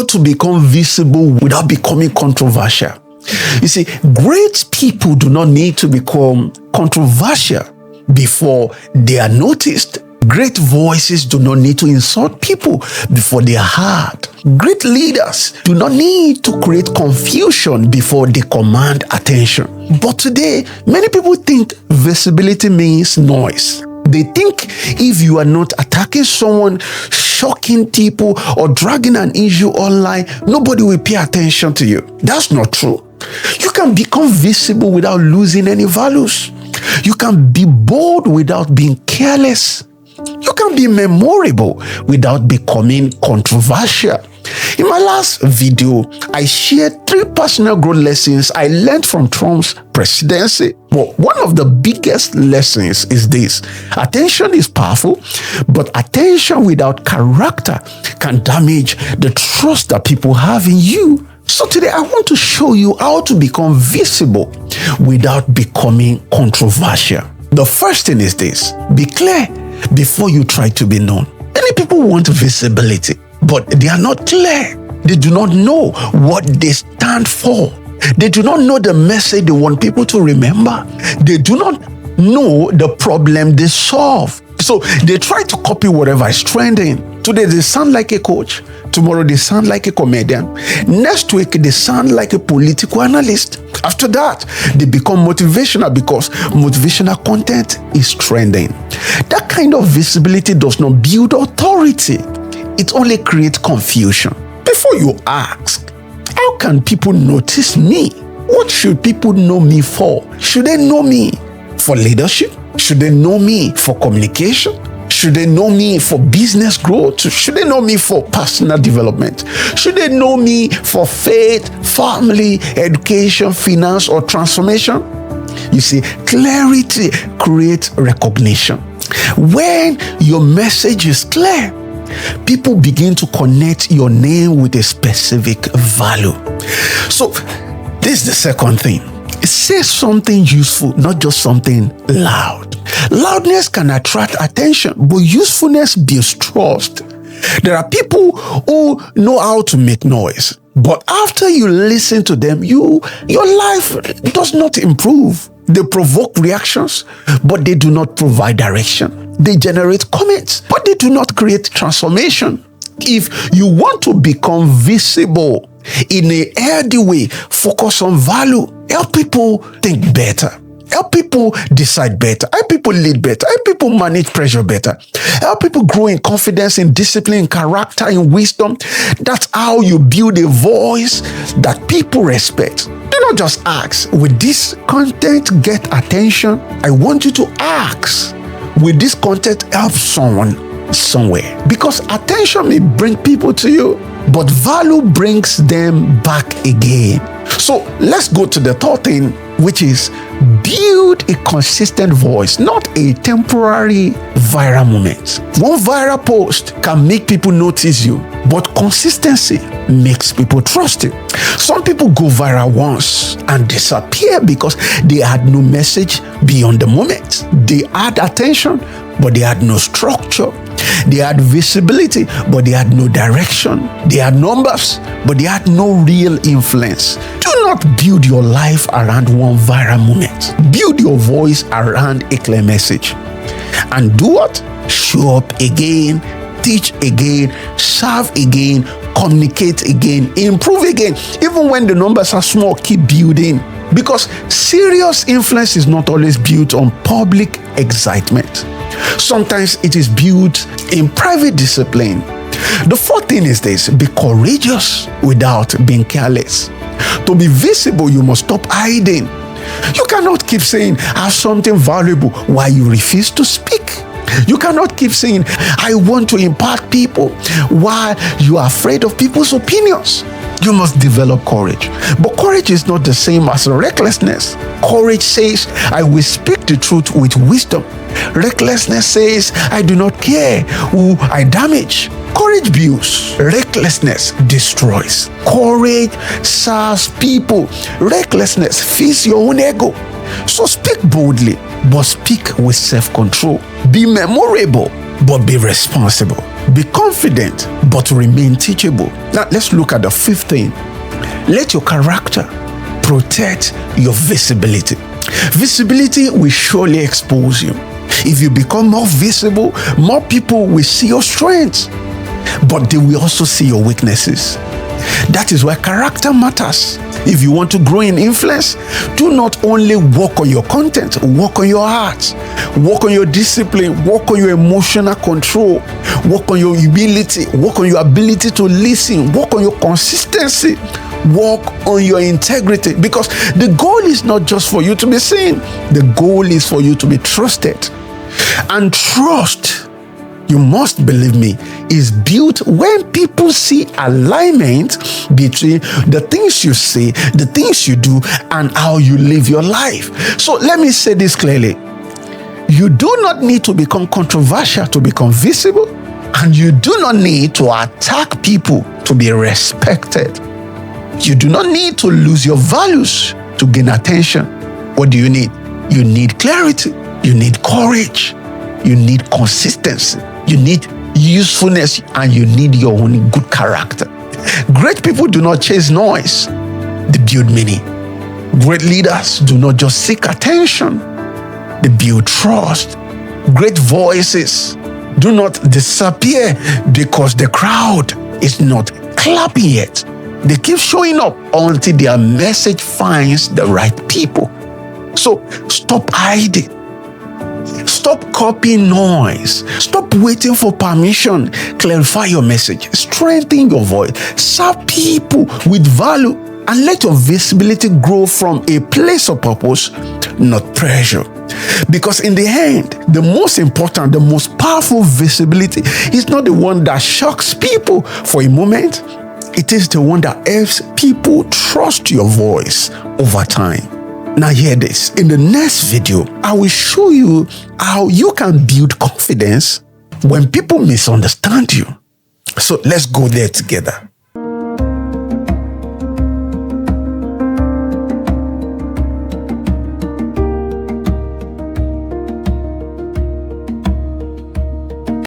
how to become visible without becoming controversial. You see, great people do not need to become controversial before they are noticed. Great voices do not need to insult people before they are heard. Great leaders do not need to create confusion before they command attention. But today, many people think visibility means noise. They think if you are not attacking someone, shocking people, or dragging an issue online, nobody will pay attention to you. That's not true. You can become visible without losing any values. You can be bold without being careless. You can be memorable without becoming controversial. In my last video, I shared 3 personal growth lessons I learned from Trump's presidency. But one of the biggest lessons is this: attention is powerful, but attention without character can damage the trust that people have in you. So today I want to show you how to become visible without becoming controversial. The first thing is this: be clear before you try to be known. Many people want visibility, but they are not clear. They do not know what they stand for. They do not know the message they want people to remember. They do not know the problem they solve. So they try to copy whatever is trending. Today they sound like a coach. Tomorrow they sound like a comedian. Next week they sound like a political analyst. After that, they become motivational because motivational content is trending. That kind of visibility does not build authority. It only creates confusion. Before you ask, how can people notice me? What should people know me for? Should they know me for leadership? Should they know me for communication? Should they know me for business growth? Should they know me for personal development? Should they know me for faith, family, education, finance, or transformation? You see, clarity creates recognition. When your message is clear, people begin to connect your name with a specific value. So, this is the second thing. Say something useful, not just something loud. Loudness can attract attention, but usefulness builds trust. There are people who know how to make noise, but after you listen to them, your life does not improve. They provoke reactions, but they do not provide direction. They generate comments, but they do not create transformation. If you want to become visible in a healthy way, focus on value. Help people think better. Help people decide better. Help people lead better. Help people manage pressure better. Help people grow in confidence, in discipline, in character, in wisdom. That's how you build a voice that people respect. Do not just ask, will this content get attention? I want you to ask, will this content help someone somewhere? Because attention may bring people to you, but value brings them back again. So let's go to the third thing, which is build a consistent voice, not a temporary viral moment. One viral post can make people notice you, but consistency makes people trust you. Some people go viral once and disappear because they had no message beyond the moment. They had attention, but they had no structure. They had visibility, but they had no direction. They had numbers, but they had no real influence. Do not build your life around one viral moment. Build your voice around a clear message. And do what? Show up again, teach again, serve again, communicate again, improve again. Even when the numbers are small, keep building. Because serious influence is not always built on public excitement. Sometimes it is built in private discipline. The fourth thing is this: be courageous without being careless. To be visible, you must stop hiding. You cannot keep saying, I have something valuable, while you refuse to speak. You cannot keep saying, I want to impact people, while you are afraid of people's opinions. You must develop courage. But courage is not the same as recklessness. Courage says, I will speak the truth with wisdom. Recklessness says, I do not care who I damage. Courage builds. Recklessness destroys. Courage serves people. Recklessness feeds your own ego. So speak boldly, but speak with self-control. Be memorable, but be responsible. Be confident, but remain teachable. Now, let's look at the fifth thing. Let your character protect your visibility. Visibility will surely expose you. If you become more visible, more people will see your strengths, but they will also see your weaknesses. That is why character matters. If you want to grow in influence, do not only work on your content, work on your heart, work on your discipline, work on your emotional control, work on your humility, work on your ability to listen, work on your consistency, work on your integrity, because the goal is not just for you to be seen. The goal is for you to be trusted. And trust, you must believe me, is built when people see alignment between the things you say, the things you do, and how you live your life. So let me say this clearly. You do not need to become controversial to become visible, and you do not need to attack people to be respected. You do not need to lose your values to gain attention. What do you need? You need clarity. You need courage. You need consistency. You need usefulness, and you need your own good character. Great people do not chase noise. They build meaning. Great leaders do not just seek attention. They build trust. Great voices do not disappear because the crowd is not clapping yet. They keep showing up until their message finds the right people. So stop hiding. Stop copying noise. Stop waiting for permission. Clarify your message. Strengthen your voice. Serve people with value, and let your visibility grow from a place of purpose, not pressure. Because in the end, the most important, the most powerful visibility is not the one that shocks people for a moment. It is the one that helps people trust your voice over time. Now hear this. In the next video, I will show you how you can build confidence when people misunderstand you. So let's go there together.